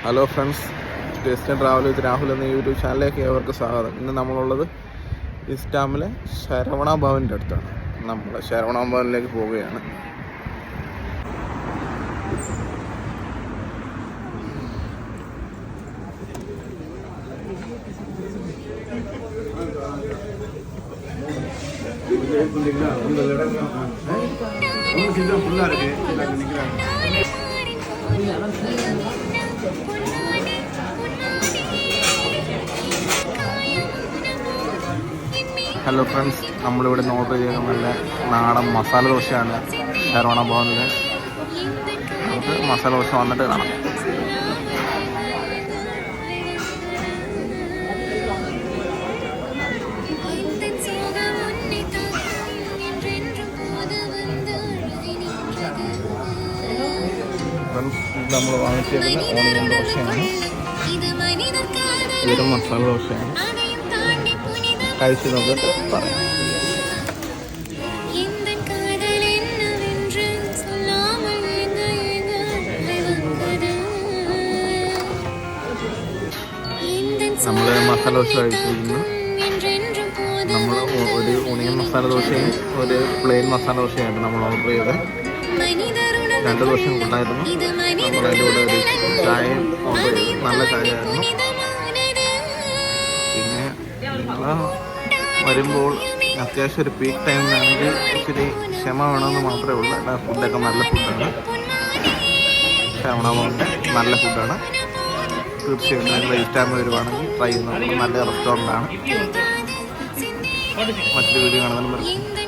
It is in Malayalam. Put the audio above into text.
Hello friends, taste and travel with Rahul എന്ന യൂട്യൂബ് ചാനലിലേക്ക് ഏവർക്ക് സ്വാഗതം. ഇന്ന് നമ്മളുള്ളത് ഇസ്റ്റാമിലെ ശരവണ ഭവൻ്റെ അടുത്താണ്. നമ്മൾ ശരവണ ഭവനിലേക്ക് പോവുകയാണ്. ഹലോ ഫ്രണ്ട്സ്, നമ്മളിവിടെ ഓർഡർ ചെയ്യുന്ന നല്ല നാടൻ മസാല ദോശയാണ് ശരവണ ഭവനിൽ. നമുക്ക് മസാല ദോശ വന്നിട്ട് കാണാം. നമ്മൾ വാങ്ങിച്ചേക്കുന്ന ഓണിയൻ ദോശയാണ്. ഇതൊരു മസാല ദോശയാണ്. കഴിച്ച് നോക്കിയിട്ട് പറയാം. നമ്മൾ മസാല ദോശ കഴിച്ചിരിക്കുന്നു. നമ്മൾ ഒരു ഓണിയൻ മസാല ദോശയും ഒരു പ്ലെയിൻ മസാല ദോശയാണ് നമ്മൾ ഓർഡർ ചെയ്തത്. 2 ദോശയും ഉണ്ടായിരുന്നു. നമ്മളതിൻ്റെ കൂടെ ഒരു ചായയും ഓർഡർ ചെയ്തു. നല്ല ചായയായിരുന്നു. പിന്നെ വരുമ്പോൾ അത്യാവശ്യം ഒരു പീക്ക് ടൈമിലാണെങ്കിൽ ഇച്ചിരി ക്ഷമ വേണമെന്ന് മാത്രമേ ഉള്ളൂ. എല്ലാ ഫുഡൊക്കെ നല്ല ഫുഡാണ്. ശരവണ ഭവൻ്റെ നല്ല ഫുഡാണ്. തീർച്ചയായിട്ടും നിങ്ങൾ ഇസ്റ്റാമിൽ വരുവാണെങ്കിൽ ട്രൈ ചെയ്യുന്നത്. നല്ല റെസ്റ്റോറൻ്റാണ്. മറ്റൊരു വീഡിയോ കാണുന്നതിന്